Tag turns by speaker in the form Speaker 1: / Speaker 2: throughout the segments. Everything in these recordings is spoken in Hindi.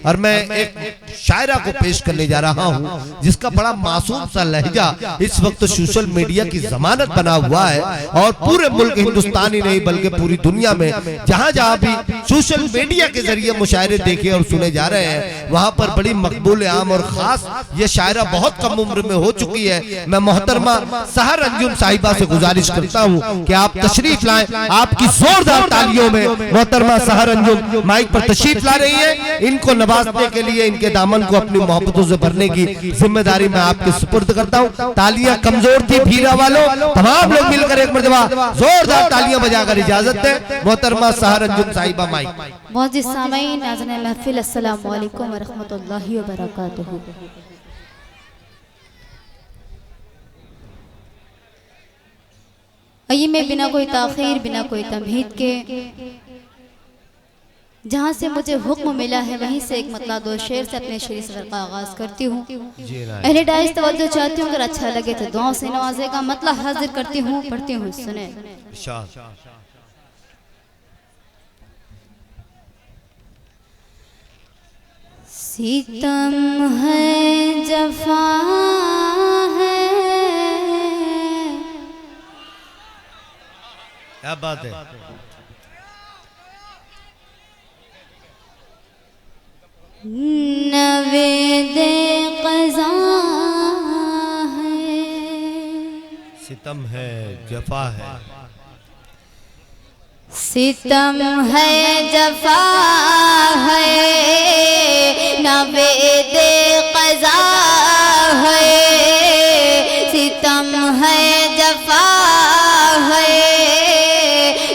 Speaker 1: और मैं एक शायरा को पेश करने जा रहा हूँ जिसका बड़ा मासूम सा लहजा इस वक्त सोशल मीडिया की जमानत बना हुआ है और पूरे मुल्क हिंदुस्तान ही नहीं बल्कि पूरी दुनिया में जहाँ जहाँ भी सोशल मीडिया के जरिए मुशायरे देखे और सुने जा रहे हैं वहाँ पर बड़ी मकबूल आम और खास ये शायरा बहुत कम उम्र में हो चुकी है। मैं मोहतरमा सहर अंजुम साहिबा से गुजारिश करता हूँ कि आप तशरीफ लाएं। आपकी जोरदार तालियों में मोहतरमा सहर अंजुम माइक पर तशरीफ ला रही है। इनको नवाजने के लिए इनके दामन को अपनी मोहब्बतों से भरने की जिम्मेदारी मैं आपके सुपुर्द करता हूँ। तालियां कमजोर थी भीरा वालों, तमाम लोग मिलकर एक मरतबा जोरदार तालियां बजाकर इजाजत दें। मोहतरमा सहर अंजुम साहिबा माइक।
Speaker 2: मौजूद सामीन नाज़रीन महफिल, अस्सलामु अलैकुम व रहमतुल्लाहि व बरकातुहू। आइए मैं बिना कोई ताखीर बिना कोई तमहीद के जहाँ से मुझे हुक्म मिला है वहीं से एक मतला दो शेर से अपने शेर सफर का आगाज करती हूँ। अहले डाइस तवज्जो चाहती हूँ, अगर अच्छा लगे तो दुआओं से नवाजेगा। मतला हाजिर करती हूँ, पढ़ती हूँ, सुने। सितम है जफा है,
Speaker 1: क्या बात है।
Speaker 2: नवेदे क़ज़ा है,
Speaker 1: सितम है जफा है,
Speaker 2: सितम है जफा है, नवेदे क़ज़ा है, सितम है जफा है,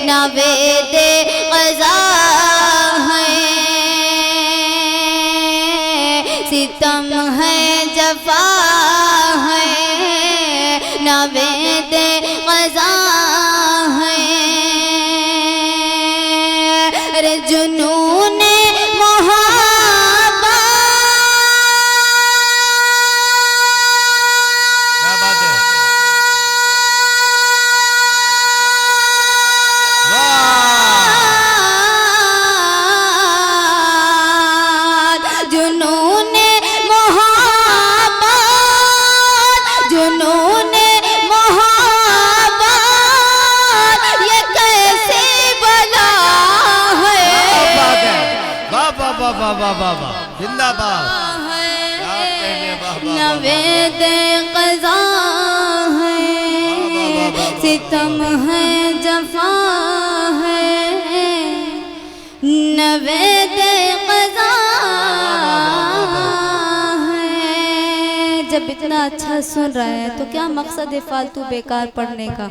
Speaker 2: नवेदे क़ज़ा है, सितम है जफा है, नवेदे क़ज़ा है। अरे जुनून मोहब्बत,
Speaker 1: क्या बात है।
Speaker 2: जुनून मोहब्बत, जुनून मोहब्बत, ये कैसे बला है।
Speaker 1: वाह वाह वाह वाह वाह वाह वाह, जिंदाबाद।
Speaker 2: नवेदे क़ज़ा है, सितम है जफा है, नवेदे क़ज़ा है। जब इतना अच्छा सुन रहा है तो क्या मकसद है फालतू बेकार पढ़ने का।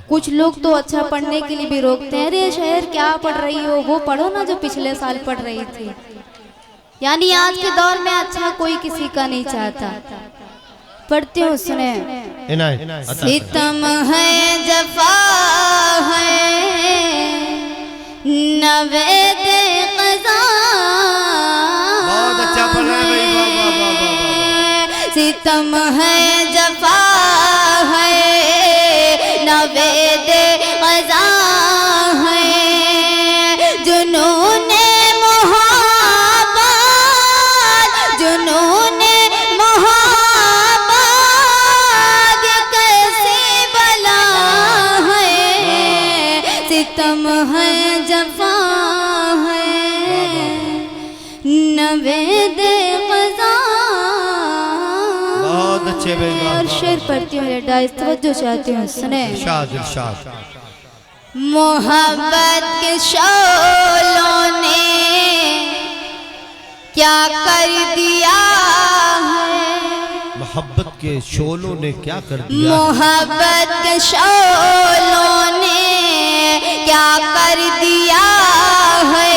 Speaker 2: कुछ लोग तो अच्छा पढ़ने के लिए भी रोकते हैं, अरे शहर क्या पढ़ रही हो, वो पढ़ो ना जो पिछले साल पढ़ रही थी। यानी आज के दौर में अच्छा कोई किसी का नहीं चाहता। पढ़ती हूँ, सुने। सितम है जफा है, नवेदे क़ज़ा,
Speaker 1: बहुत अच्छा पढ़ रहे हैं भाई, वाह वाह वाह वाह।
Speaker 2: सितम है जफा है, नवेदे क़ज़ा है, जुनून मोहब्बत, जुनून मोहब्बत, ये कैसी बला है। सितम है जफा है, नवेदे क़ज़ा।
Speaker 1: बहुत अच्छे भाई।
Speaker 2: और शेर पढ़ती हूँ, डाइस तवज्जो चाहती हूँ, सुने।
Speaker 1: इरशाद इरशाद।
Speaker 2: मोहब्बत के शोलों ने क्या कर दिया है,
Speaker 1: मोहब्बत के शोलों ने क्या कर दिया।
Speaker 2: मोहब्बत के शोलों ने क्या कर दिया है,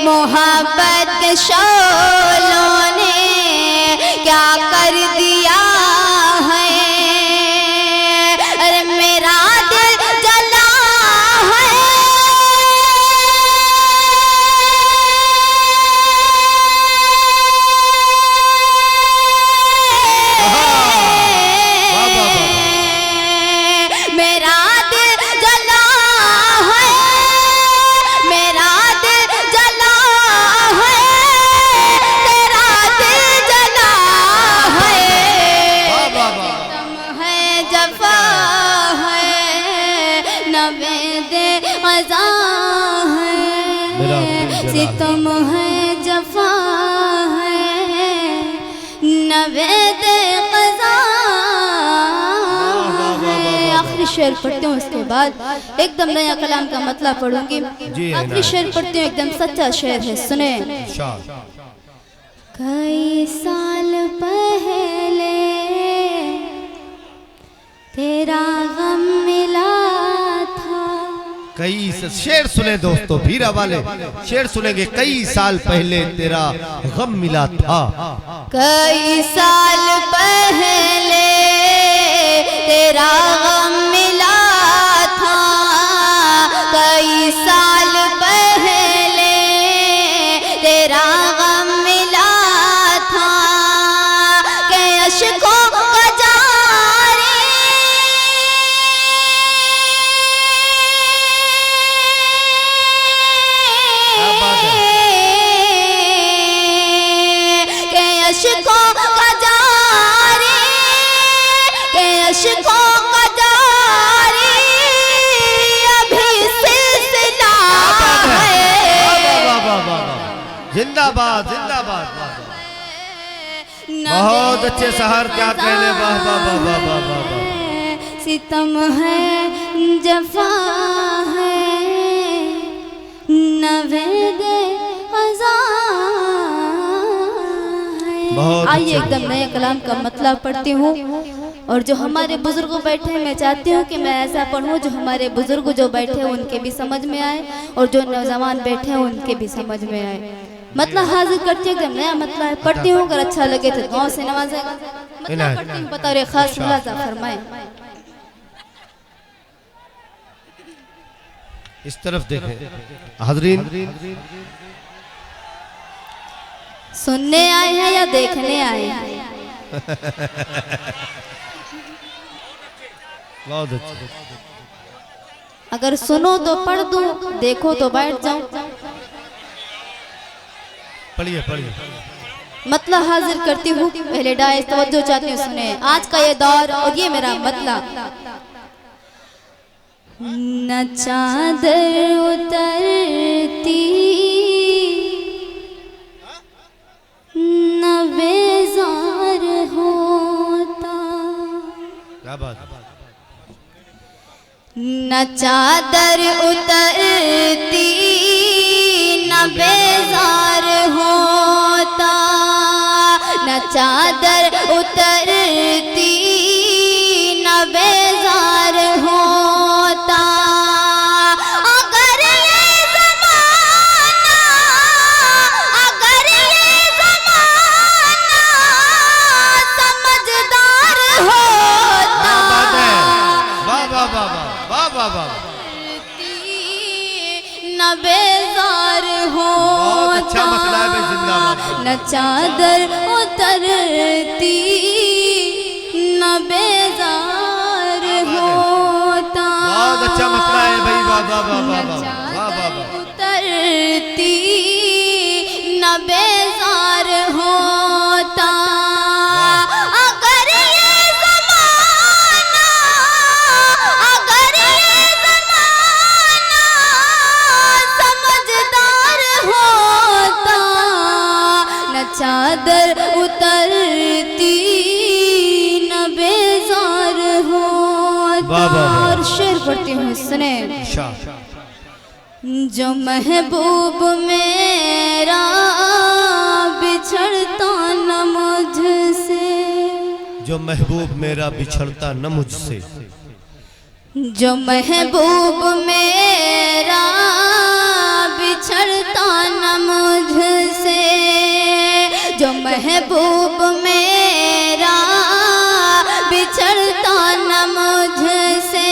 Speaker 2: मोहब्बत के शोलों ने क्या कर दिया है। अरे मेरा दिल जला है, मेरा दिल जला है, सितम है जफा है नवेद क़ज़ा है। आखिरी शेर पढ़ती हूँ, उसके बाद एकदम नया कलाम का मतलब पढ़ूंगी। आखिरी शेर पढ़ती हूँ, एकदम सच्चा शेर है, सुने। कई साल पहले तेरा गम मिला था।
Speaker 1: कई शेर सुने दोस्तों, भीरा वाले शेर सुनेंगे। कई साल पहले तेरा गम मिला था।
Speaker 2: कई साल पहले तेरा गम मिला था। कई साल पहले तेरा गम मिला था। के अश्कों का जारी के अश्कों का जारी के अश्कों का जारी अभी सिलसिला है।
Speaker 1: जिंदाबाद जिंदाबाद। बहुत अच्छे शहर, क्या कहने। वाह वाह वाह वाह वाह वाह वाह।
Speaker 2: सितम है जफा है नवेद क़ज़ा है। आइए एकदम नए कलाम का मतलब पढ़ती हूँ। और जो हमारे बुजुर्ग बैठे हैं, मैं चाहती हूँ कि मैं ऐसा पढ़ूँ जो हमारे बुजुर्ग जो बैठे हैं उनके भी समझ में आए, और जो नौजवान बैठे हैं उनके भी समझ में आए। मतलब हाजिर करती हूँ, एकदम नया मतलब है। पढ़ती हूँ, अगर अच्छा लगे तो दुआओं से नवाजेगा। मतलब पढ़ती हूँ, बता रहे खास मुलाजा फरमाए।
Speaker 1: इस तरफ देखें हाज़रीन,
Speaker 2: सुनने आए हैं या देखने आए हैं?
Speaker 1: बहुत अच्छा।
Speaker 2: अगर सुनो तो पढ़ दूं, देखो तो बैठ जाऊं।
Speaker 1: पढ़िए पढ़िए।
Speaker 2: मतलब हाजिर करती हूँ, पहले डायस तवज्जो चाहती हूँ, सुने। आज का ये दौर और ये मेरा मतलब। न चादर उतरती न बेजार होता।
Speaker 1: क्या बात।
Speaker 2: न चादर उतरती न बेजार होता। न चादर उतरती न बेजार होता। अगर ये ज़माना समझदार होता।
Speaker 1: वाह वाह वाह वाह वाह वाह।
Speaker 2: न बेजार होता।
Speaker 1: बहुत अच्छा मसला है भाई, जिंदाबाद।
Speaker 2: न चादर उतरती न बेजार होता।
Speaker 1: बहुत अच्छा मसला है भाई। वाह वाह वाह वाह वाह वाह वाह।
Speaker 2: उतरती न बेजार होता। अगर ये ज़माना समझदार होता। न चादर उतरती न बेजार होता। और शेर पढ़ती हूँ, सुने। जो महबूब मेरा बिछड़ता न मुझसे।
Speaker 1: जो महबूब मेरा बिछड़ता न मुझसे।
Speaker 2: जो महबूब मेरा बिछड़ता न मुझसे। जो महबूब मेरा बिछड़ता न मुझसे।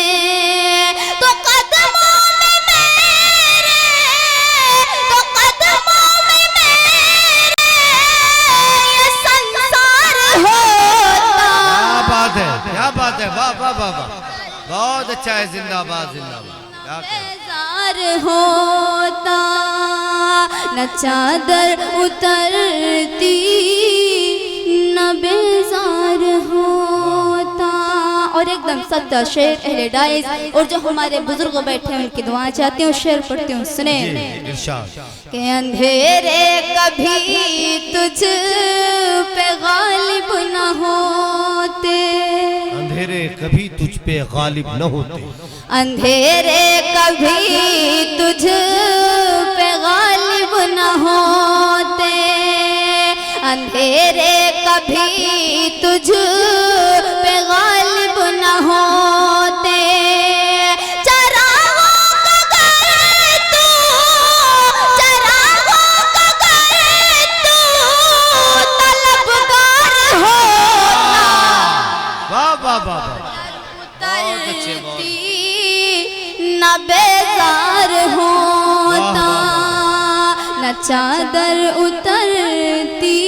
Speaker 2: तो कदमों में मेरे ये संसार होता।
Speaker 1: क्या बात है, क्या बात है। वाह वाह वाह वाह। बहुत अच्छा है, जिंदाबाद जिंदाबाद। क्या
Speaker 2: बेजार होता। न चादर उतरती न बेजार होता। और एकदम सच्चा शेर अहले डाइस। और जो हमारे बुजुर्ग बैठे हैं उनकी दुआ चाहती हूँ, शेर पढ़ती हूँ, सुने। कि अंधेरे कभी तुझ पे गालिब न होते,
Speaker 1: अंधेरे कभी तुझ पे गालिब न होते,
Speaker 2: अंधेरे कभी तुझ पे गालिब न होते, अंधेरे कभी तुझ पे गालिब न होते, चरागों का घर तू, चरागों का घर तू तलबगार होता,
Speaker 1: वाह वाह वाह,
Speaker 2: उतरती न बेजार होता, न चादर उतरती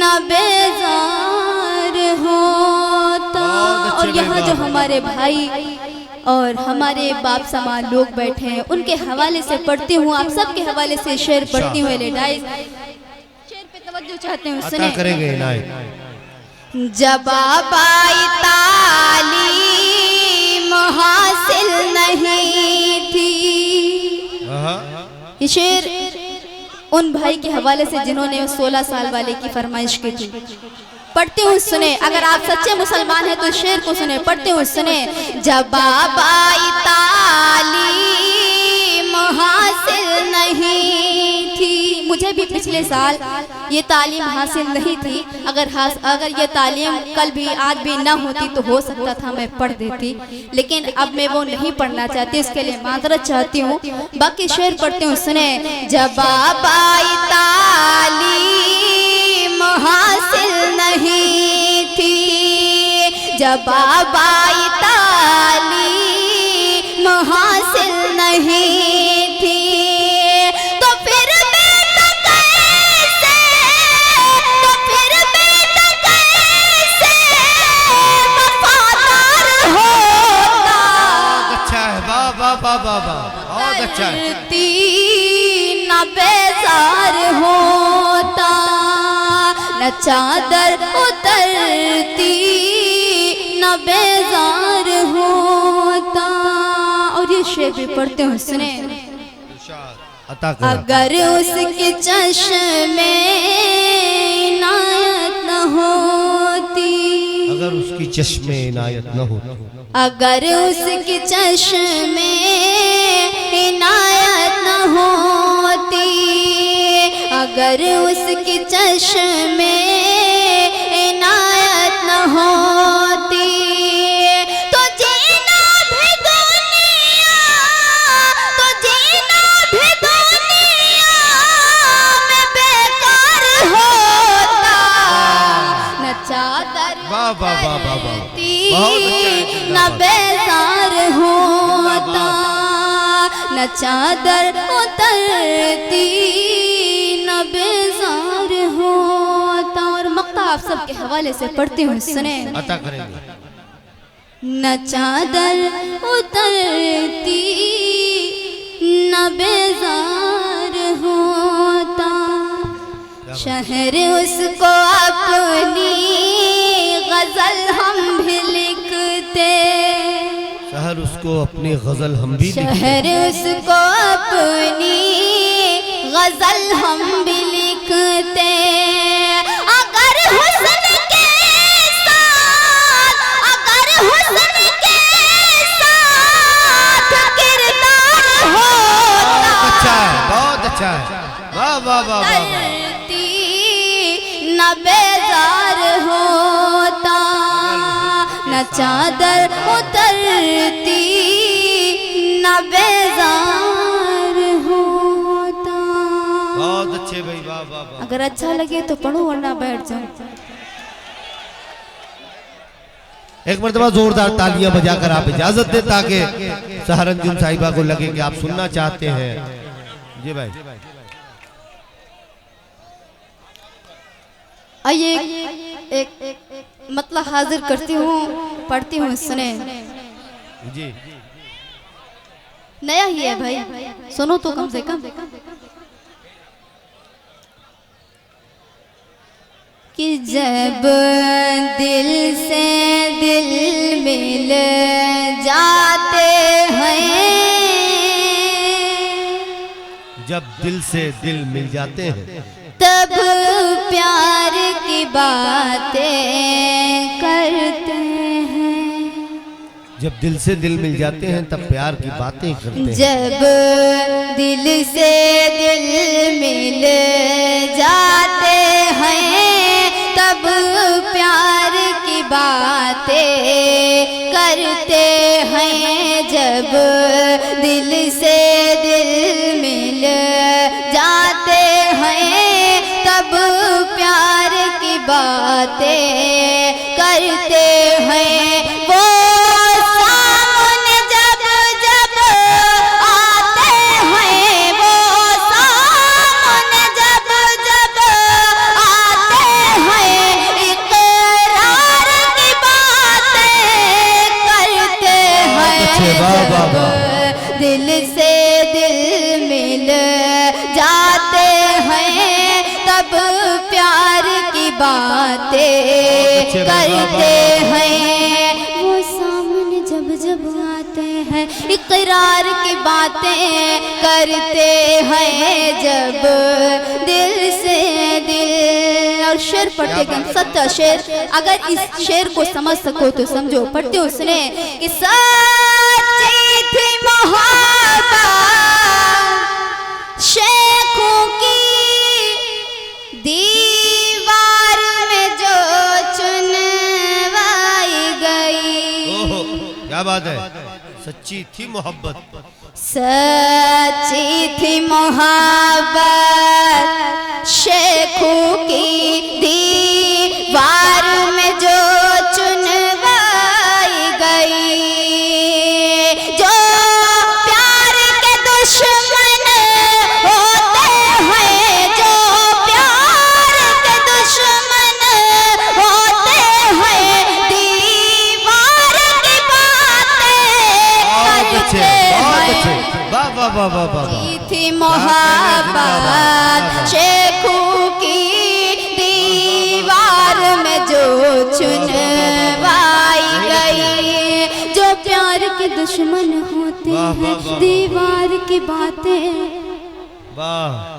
Speaker 2: न बेजार होता। और यहाँ जो हमारे भाई और हमारे बाप समान लोग बैठे हैं उनके हवाले से पढ़ती हूँ, आप सबके हवाले से शेर पढ़ती हूँ। शेर पे तवज्जो चाहते हैं, सुने।
Speaker 1: करेंगे इनायत।
Speaker 2: जब आई तालीम हासिल नहीं थी, ये शेर उन भाई के हवाले से जिन्होंने 16 साल वाले की फरमाइश की थी। पढ़ती हूँ, सुने। अगर आप सच्चे मुसलमान हैं तो शेर को सुने, पढ़ती हूँ, सुने। जब आई तालीम हासिल नहीं थी, मुझे भी पिछले साल ये तालीम हासिल नहीं थी। अगर ये तालीम कल भी आज भी ना होती तो हो सकता था मैं पढ़ देती, लेकिन अब मैं वो नहीं पढ़ना चाहती, इसके लिए माजरत चाहती हूँ। बाकी शेर पढ़ती हूँ, सुने। जब आई तालीम हासिल नहीं थी, जब आई तालीम हासिल नहीं थी, तो फिर बेटा कैसे, तो फिर बेटा कैसे वफादार होता।
Speaker 1: अच्छा है, वाह वाह वाह वाह वाह, बहुत अच्छा है।
Speaker 2: न बेजार होता, न चादर उतरती न बेजार होता। और ये शेर भी पढ़ते हो, सुने। अगर उसके चश्मे इनायत न होती,
Speaker 1: अगर उसकी चश्मे इनायत न होती,
Speaker 2: अगर उसके चश्मे इनायत न होती, अगर उसके चश्मे इनायत न होती, तो जीना भी दुनिया, तो जीना भी दुनिया में बेकार होता। न चादर
Speaker 1: वाह वाह वाह वाह वाह,
Speaker 2: न बेजार होता, न चादर उतरती न बेजार होता। और मक्ता आप सबके हवाले से पढ़ती हूँ, सुने।
Speaker 1: अता करेंगे।
Speaker 2: न चादर उतरती न बेजार होता, शहर उसको अपनी गजल हम भी लिखते,
Speaker 1: शहर उसको अपनी गजल हम भी लिखते,
Speaker 2: शहर उसको अपनी गजल हम भी लिखते। अगर हुस्न के साथ, अगर हुस्न के साथ किरदार होता,
Speaker 1: अच्छा है, बहुत अच्छा है, वाह वाह वाह वाह,
Speaker 2: न बेजार होता, न चादर उतरती न बेजार होता।
Speaker 1: बहुत अच्छे भाई, वाह वाह वाह।
Speaker 2: अगर अच्छा लगे तो पढ़ो वरना बैठ जाओ।
Speaker 1: एक मरतबा जोरदार तालियां बजाकर आप इजाजत दे ताकि सहारनजुम साहिबा को लगे कि आप सुनना चाहते हैं। जी भाई,
Speaker 2: आइए एक मतलब हाजिर करती हूँ, पढ़ती हूँ, सुने।
Speaker 1: जी
Speaker 2: नया ही है भाई, सुनो तो कम से कम। कि जब दिल से दिल मिल जाते हैं,
Speaker 1: जब दिल से दिल मिल जाते हैं
Speaker 2: तब प्यार की बातें करते हैं।
Speaker 1: जब दिल से दिल मिल जाते हैं तब प्यार की बातें करते हैं।
Speaker 2: जब दिल से दिल मिल जाते हैं तब प्यार की बातें करते हैं। जब दिल से दिल मिल जाते हैं तब प्यार की बातें करते हैं। वो सामने जब जब आते हैं, वो सामने जब जब आते हैं, इकरार की बातें करते हैं। जब दिल से दिल मिल जाते हैं तब प्यार की बातें करते हैं। वो सामने जब जब आते हैं, इकरार की बातें करते हैं। जब दिल से दिल। और शेर पढ़ते गए, सत्य शेर। अगर इस शेर को समझ सको तो समझो। पढ़ते उसने कि सच्ची थी मोहब्बत शेखों की दीवार में जो चुनवाई गई।
Speaker 1: ओहो, क्या बात है। सच्ची थी मोहब्बत,
Speaker 2: सच्ची थी मोहब्बत शेखों की दीवार में जो चुनवाई गई। जो प्यार के दुश्मन होते हैं, जो प्यार के दुश्मन होते हैं, दीवार की बातें करते हैं।
Speaker 1: वाह वाह वाह वाह वाह।
Speaker 2: थी मोहब्बत शेखों की दीवार में जो चुनवाई गई। जो प्यार के दुश्मन होते हैं, दीवार की बातें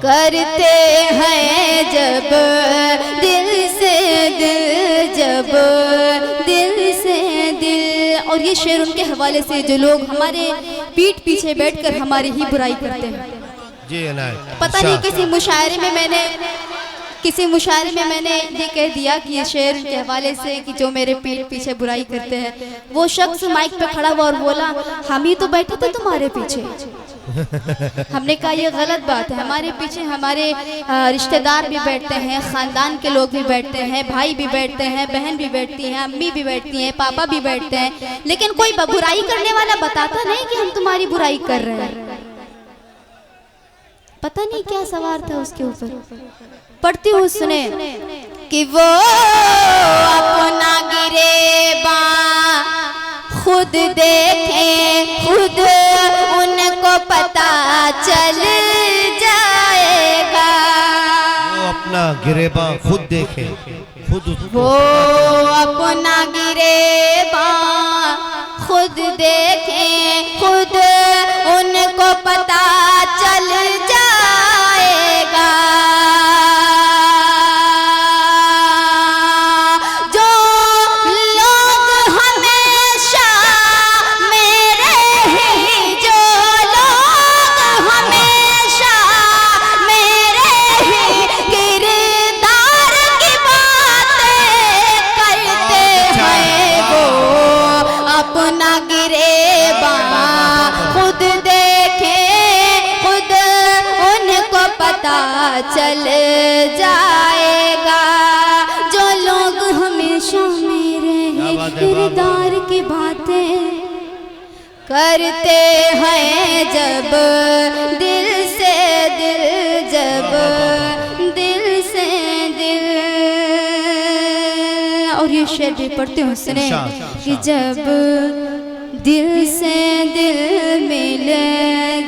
Speaker 2: करते हैं। जब दिल से दिल, जब दिल से दिल। और ये शेर उनके हवाले से जो लोग हमारे पीठ पीछे बैठकर हमारी ही बुराई करते हैं।
Speaker 1: जी
Speaker 2: पता नहीं किसी मुशायरे में मैंने ये कह दिया कि ये शेर के हवाले से कि जो मेरे पीठ पीछे बुराई करते हैं। वो शख्स माइक पे खड़ा हुआ और बोला हम ही तो बैठे थे तुम्हारे पीछे। हमने कहा ये गलत बात है। हमारे पीछे हमारे रिश्तेदार भी बैठते हैं, खानदान के लोग भी बैठते हैं, भाई भी बैठते हैं, बहन भी बैठती हैं, अम्मी भी बैठती हैं, पापा भी बैठते हैं, लेकिन कोई बुराई करने वाला बताता नहीं कि हम तुम्हारी बुराई कर रहे हैं। पता नहीं क्या सवार था उसके ऊपर। पढ़ती हूँ सुने कि वो अपना गिरेबा खुद देखें, खुद उनको पता चल जाएगा।
Speaker 1: वो अपना गिरेबा खुद देखे, खुद
Speaker 2: वो अपना गिरेबा खुद देखें, खुद उनको पता चल जाएगा। जो लोग हमेशा मेरे ही, जो लोग हमेशा मेरे ही किरदार की बातें करते हैं, वो अपना गिरेबा खुद देखे, खुद उनको पता चल जाएगा। जो लोग हमेशा मेरे ही किरदार की बातें करते हैं। जब दिल से दिल, जब दिल से दिल। और ये शेर भी पढ़ते हो सुने कि जब दिल से दिल मिल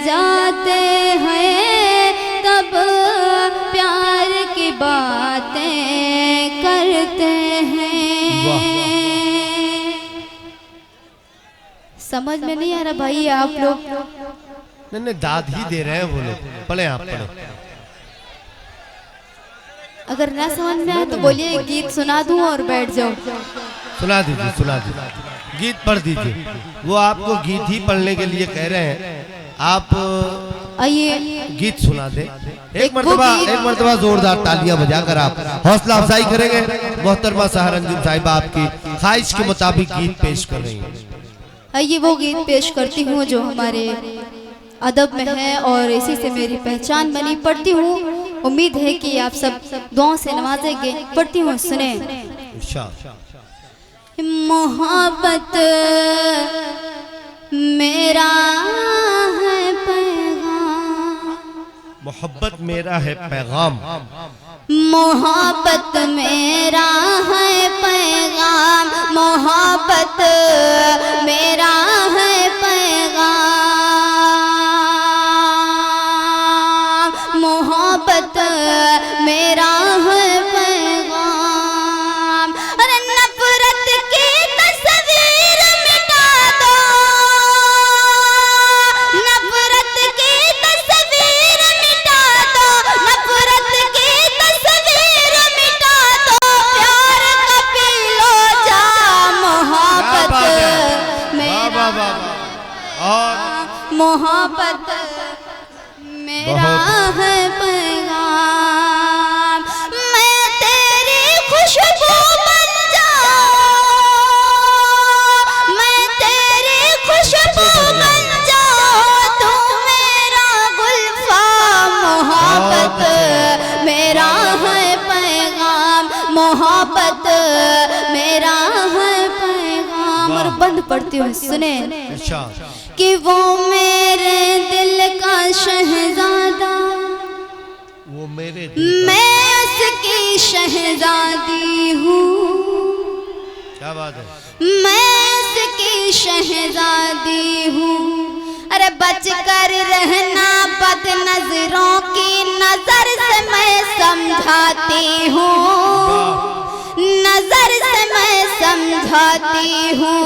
Speaker 2: जाते हैं तब प्यार की बातें करते हैं। समझ में नहीं आ रहा भाई आप लोग।
Speaker 1: नहीं दाद ही दे रहे हैं वो लोग। पढ़े आप पढ़े।
Speaker 2: अगर ना समझ में आए तो बोलिए गीत सुना दूं और बैठ जाओ।
Speaker 1: सुना दीजिए सुना दीजिए, गीत पढ़ दीजिए। वो आपको गीत ही पढ़ने के लिए कह रहे हैं, आप
Speaker 2: आइए
Speaker 1: गीत सुना दे। एक मर्तबा जोरदार तालियां बजाकर आप हौसला अफजाई करेंगे। मोहतरमा सहारंजुम साहिबा आपकी ख्वाहिश के मुताबिक गीत पेश कर रही हैं।
Speaker 2: आइए वो गीत पेश करती हूँ जो हमारे अदब में है और इसी से मेरी पहचान बनी। पढ़ती हूँ, उम्मीद है कि आप सब दुआओं से नवाजेंगे। पढ़ती हूँ, सुने। मोहब्बत मेरा है पैगाम,
Speaker 1: मोहब्बत मेरा है पैगाम,
Speaker 2: मोहब्बत मेरा है पैगाम, मोहब्बत मेरा है पैगाम, मोहब्बत मेरा है पैगाम। अरे नफरत की तस्वीर मिटा दो, नफरत की तस्वीर मिटा दो, नफरत की तस्वीर मिटा दो, प्यार का पी लो जाम, मोहब्बत मेरा, मोहब्बत मेरा है पैगाम। मैं तेरी खुशबू बन जाऊं, मैं तेरी खुशबू बन जाऊं, तू मेरा गुलफाम, मोहब्बत मेरा है पैगाम, मोहब्बत मेरा है पैगाम। और बंद पड़ती हूँ, सुने। कि वो मेरे दिल का शहजादा,
Speaker 1: वो मेरे
Speaker 2: मैं उसकी शहजादी हूँ,
Speaker 1: क्या बात है,
Speaker 2: मैं उसकी शहजादी हूँ। अरे बच कर रहना बद नजरों की नजर से मैं समझाती हूँ, नजर से मैं समझाती हूँ।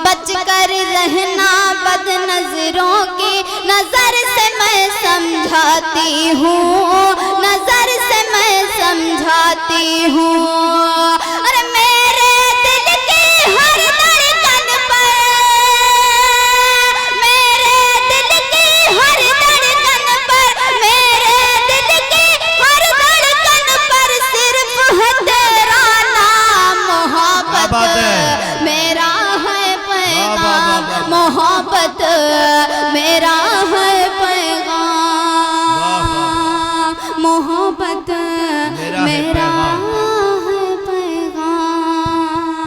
Speaker 2: बच कर रहना बद नजरों की नजर से मैं समझाती हूँ, नजर से मैं समझाती हूँ। अरे मेरे दिल की हर धड़कन पर, मेरे दिल की हर धड़कन पर, मेरे दिल की हर धड़कन पर सिर्फ है तेरा नाम, मोहब्बत मेरा है पैगाम, मोहब्बत मेरा है पैगाम, मोहब्बत मेरा है पैगाम।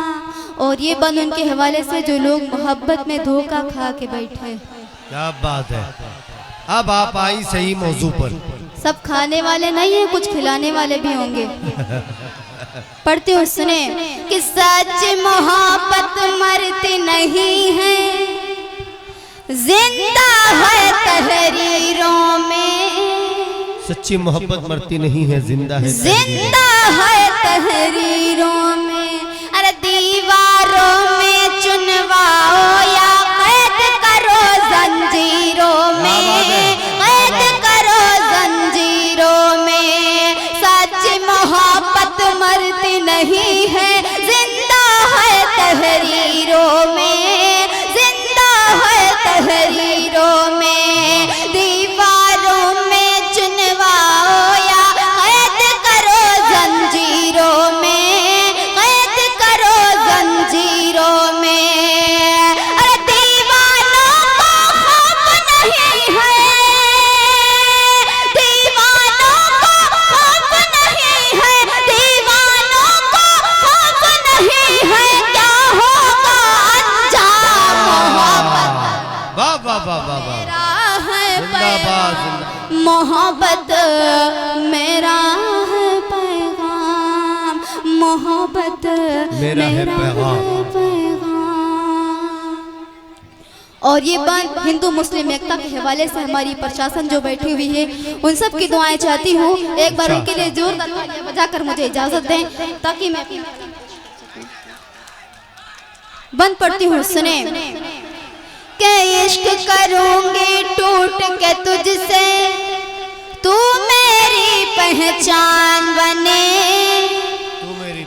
Speaker 2: और ये बंद उनके हवाले से जो लोग मोहब्बत में धोखा खा के बैठे।
Speaker 1: क्या बात है। अब आप आई सही मौजू पर।
Speaker 2: सब खाने वाले नहीं है, कुछ खिलाने वाले भी होंगे। पढ़ते हो, सुने। कि सच मोहब्बत मरती नहीं है, जिंदा है तहरीरों में,
Speaker 1: सच्ची मोहब्बत मरती नहीं है, जिंदा है,
Speaker 2: जिंदा है तहरीरों में। अरे दीवारों में चुनवाओ या कैद करो जंजीरों में, कैद करो जंजीरों में। सच मोहब्बत मरती नहीं है, जिंदा है तहरीरों में, जिंदा है तहरीरों में। दीवारों में चुनवाओ या कैद करो जंजीरों में, कैद करो जंजीरों में। अरे दीवानों को खौफ नहीं है, दीवानों को खौफ नहीं है, दीवानों को खौफ नहीं है, क्या होगा अंजाम, मोहब्बत
Speaker 1: वाह वाह वाह वाह वाह,
Speaker 2: मेरा है
Speaker 1: जिंदाबाद,
Speaker 2: पैगाम, मोहब्बत मेरा है पैगाम, मोहब्बत
Speaker 1: मेरा है पैगाम।
Speaker 2: और ये बात हिंदू मुस्लिम एकता के हवाले से हमारी प्रशासन जो बैठी हुई है उन सब की दुआएं चाहती हूँ। एक बार उनके लिए जोरदार तालियां बजाकर मुझे इजाजत दें ताकि मैं बंद पड़ती हूँ, सुने। के इश्क करूंगी टूट के तुझसे, तू मेरी पहचान बने,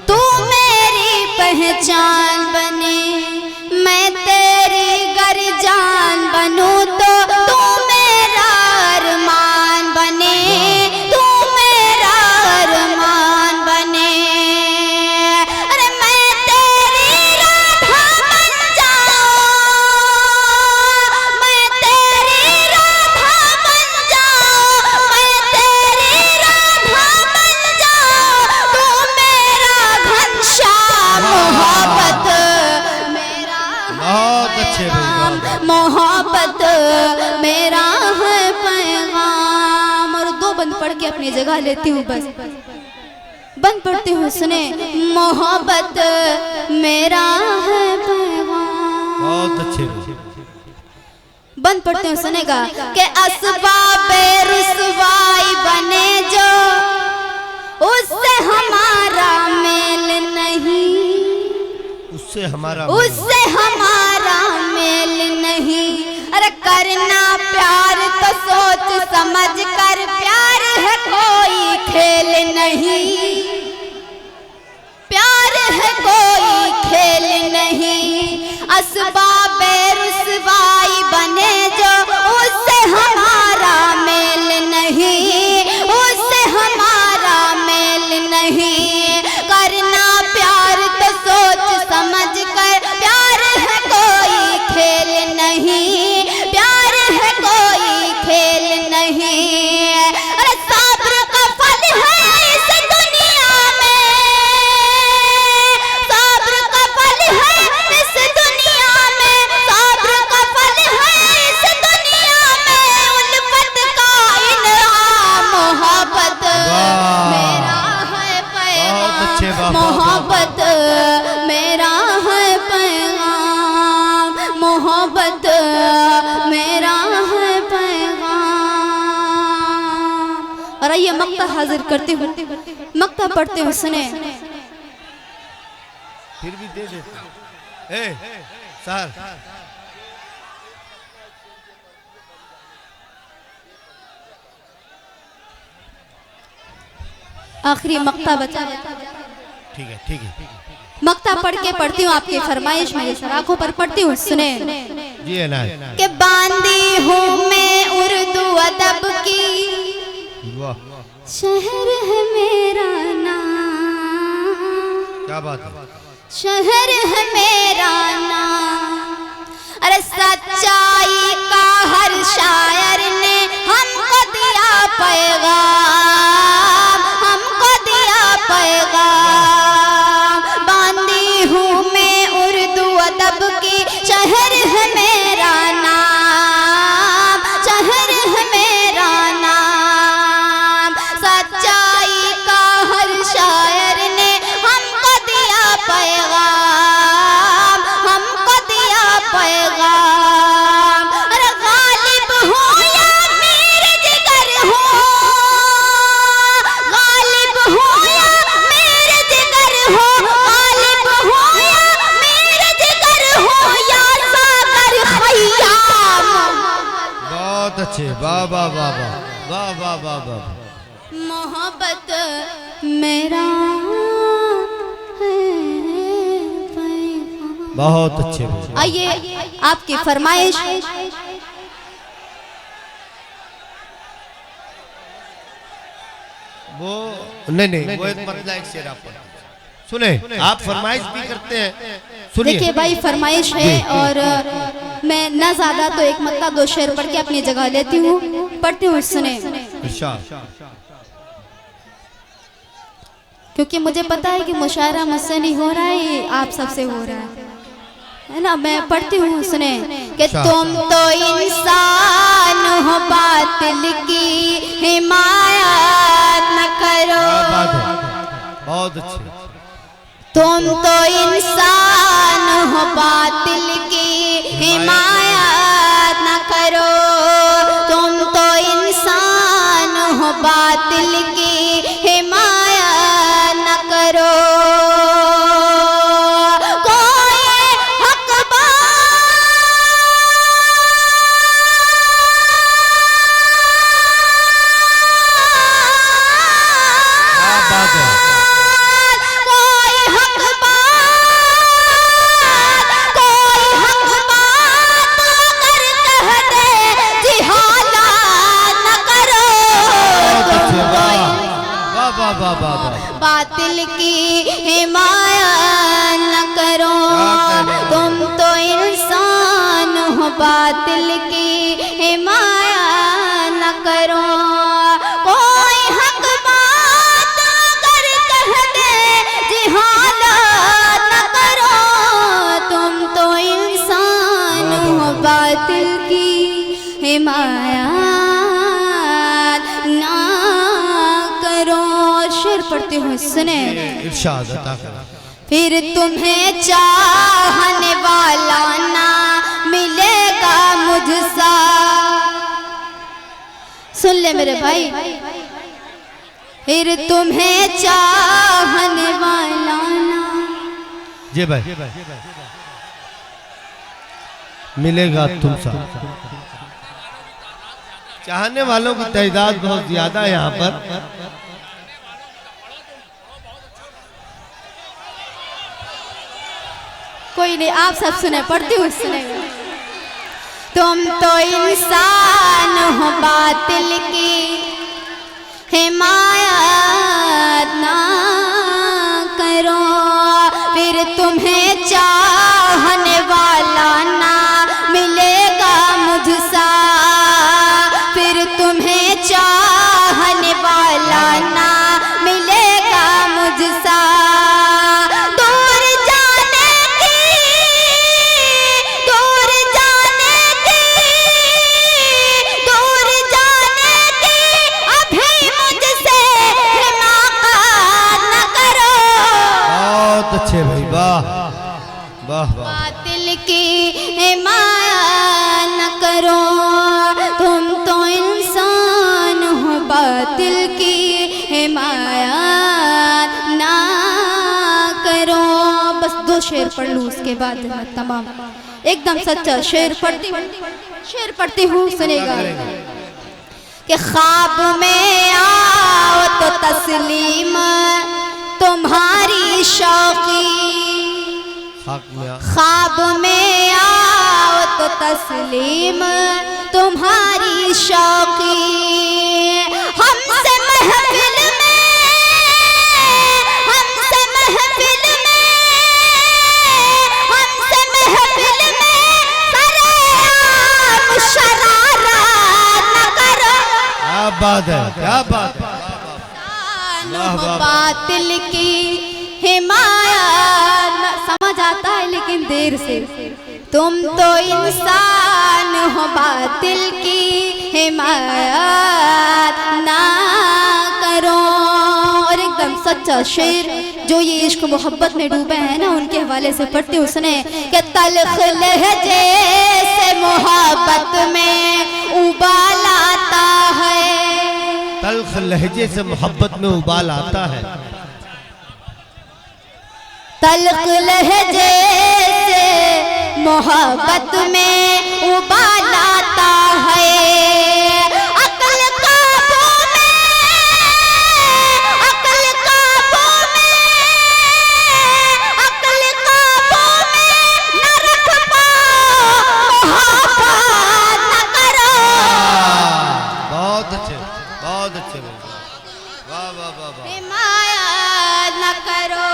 Speaker 2: तू मेरी पहचान बने। मैं तेरी गर जान बनूं तो तू मेरा अरमान बने, तू मेरा अरमान बने। अरे मैं तेरी राधा बन जाऊं, मैं तेरी राधा बन जाऊं, मैं तेरी राधा बन जाऊं, तू मेरा घनश्याम मोहब्बत मेरा।
Speaker 1: बहुत अच्छे भाई,
Speaker 2: मोहब्बत मेरा है पैगाम। और दो बंद पढ़ के अपनी जगह लेती हूँ, बस बंद पढ़ती हूँ, सुने। मोहब्बत मेरा है पैगाम।
Speaker 1: बहुत अच्छे
Speaker 2: बंद पढ़ते हूँ, सुनेगा कि असबाबे रुसवाई बने जो, उससे हमारा मेल नहीं,
Speaker 1: उससे हमारा
Speaker 2: मेल नहीं। अरे करना प्यार तो सोच समझ कर, प्यार है कोई खेल नहीं, प्यार है कोई खेल नहीं। असबाबे रुसवाई बने जो, उससे हमारा मेल नहीं, उससे हमारा मेल नहीं। करना प्यार तो सोच समझ कर, प्यार है कोई खेल नहीं, प्यार है कोई खेल नहीं। अरे सब्र का फल है इस दुनिया में, सब्र का फल है इस दुनिया में, सब्र का फल है इस दुनिया में। उल्फत का इनाम मोहब्बत मेरा है पैगाम, मोहब्बत मेरा है पैगाम, मोहब्बत मेरा है पैगाम। और आइए मक्ता हाजिर करती हूँ, मक्ता पढ़ते हूँ, सुने।
Speaker 1: फिर भी दे दे सर।
Speaker 2: आखिरी मक्ता बचा,
Speaker 1: ठीक है ठीक है।
Speaker 2: मक्ता पढ़ के पढ़ती हूँ, आपकी फरमाइश मेरी सराखों पर पढ़ती हूँ, सुने।
Speaker 1: जी है ना
Speaker 2: कि बांधी हूँ मैं उर्दू अदब की, शहर है मेरा नाम,
Speaker 1: क्या बात है,
Speaker 2: शहर है मेरा नाम। अरे सच्चाई का हर शायर ने हमको दिया पैगाम, हमको दिया पैगाम। बांधी हूँ मैं उर्दू अदब की, शहर है मेरा नाम, शहर है मेरा नाम। सच्चाई का हर शायर ने हमको दिया पैगाम, हमको दिया पैगाम। अरे गालिब हो या मेरे जिगर हो, गालिब हो या मेरे जिगर हो, गालिब हो या मेरे जिगर हो, या सागर खयाम।
Speaker 1: बहुत अच्छे, वाह वाह वाह वाह वाह वाह वाह वाह।
Speaker 2: मोहब्बत मेरा है पैगाम।
Speaker 1: बहुत अच्छे।
Speaker 2: आइए आपकी फरमाइश।
Speaker 1: वो नहीं वो एक मतलब एक शेर आप सुने, आप फरमाइश भी करते हैं, सुनिए।
Speaker 2: देखिए भाई फरमाइश है, और मैं ना ज्यादा तो एक मतलब दो शेर पढ़ के अपनी जगह लेती हूँ, पढ़ती हूँ, सुने। क्योंकि मुझे पता है कि मुशायरा मुझसे नहीं हो रहा है, आप सबसे हो रहा है ना। मैं पढ़ती हूँ, सुने। कि तुम तो इंसान हो, बातिल की हिमायत न करो।
Speaker 1: बहुत अच्छे।
Speaker 2: तुम तो इंसान हो, बातिल की हिमायत न करो। तुम तो इंसान हो, बातिल की हिमायत न करो। कोई हक बात
Speaker 1: वाह वाह।
Speaker 2: बातिल की हिमायत न करो, तुम तो इंसान हो, बातिल की हिमायत न करो। कोई हक बात अगर कह दे जिहालत न करो, तुम तो इंसान हो, बातिल की हिमायत ना करो। शेर पढ़ती हूँ, सुने।
Speaker 1: इरशाद अता कर।
Speaker 2: फिर तुम्हें चाहने वाला ना मिलेगा मुझसा। सुन ले मेरे भाई, फिर तुम्हें चाहने वाला ना
Speaker 1: जी भाई मिलेगा तुमसा। चाहने वालों की तादाद बहुत ज्यादा है यहाँ पर।
Speaker 2: कोई नहीं, आप सब सुने, पढ़ती हूँ, सुने। तुम तो इंसान हो, बातिल की हिमायत ना करो। फिर तुम्हें चाहने वाला ना मिलेगा मुझसा। फिर तुम्हें चाहने वाला ना मिलेगा मुझसा।
Speaker 1: अच्छे भाई, वाह वाह वाह।
Speaker 2: बातिल की हिमायत न करो, तुम तो इंसान हो, बातिल की हिमायत ना करो। बस 2 शेर पढ़ लूँ, उसके बाद तमाम एकदम सच्चा शेर पढ़ती हूँ, शेर पढ़ती हूँ, सुनेगा। कि ख्वाब में आओ तो तस्लीम तुम्हारी शौकी, ख्वाब में आओ तो तस्लीम तुम्हारी शौकी। हमसे महफिल में, हमसे महफिल में, हमसे महफिल में सरेआम शरारत न करो।
Speaker 1: क्या बात है, क्या बात है।
Speaker 2: बातिल की हिमायत समझ आता है लेकिन देर से। तुम तो इंसान हो, बातिल की हिमायत ना करो। और एकदम सच्चा शेर जो ये इश्क मोहब्बत में डूबे हैं ना, उनके हवाले से पढ़ते उसने कि तल्ख लहजे से मोहब्बत में उबाल आता है।
Speaker 1: तल्ख लहजे से मोहब्बत में उबाल आता है।
Speaker 2: तल्ख लहजे से मोहब्बत में उबाल आता है। अक्ल काबू में, अक्ल काबू में, अक्ल काबू में न रख पाओ, मोहब्बत न करो।
Speaker 1: बहुत अच्छे, बहुत अच्छे, वाह वाह वाह वाह।
Speaker 2: हिमायत न करो,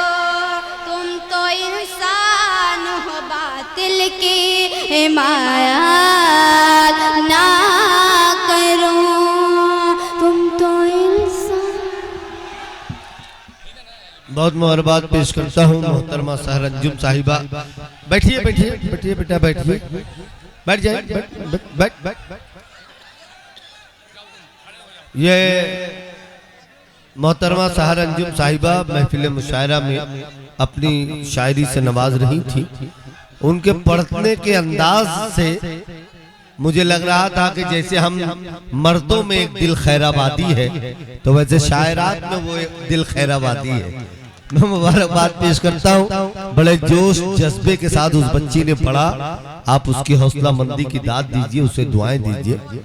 Speaker 2: तुम तो इंसान हो, बातिल की हिमायत ना करो, तुम तो इंसान।
Speaker 1: बहुत मुबारकबाद पेश करता हूँ मोहतरमा सहर अंजुम साहिबा। बैठिए बैठिए बैठिए बेटा, बैठिए, बैठ जाइए, बैठ बैठ बैठ। ये मोहतरमा सहर अंजुम साहिबा महफिल मुशायरा में अपनी शायरी से नवाज रही थी। उनके पढ़ने के अंदाज से मुझे लग रहा था कि जैसे हम मर्दों में एक दिल खैराबादी है, तो वैसे शायरात में वो एक दिल खैराबादी है। मैं मुबारकबाद पेश करता हूँ। बड़े जोश जज्बे के साथ उस बच्ची ने पढ़ा। आप उसकी हौसला मंदी की दाद दीजिए, उसे दुआएं दीजिए।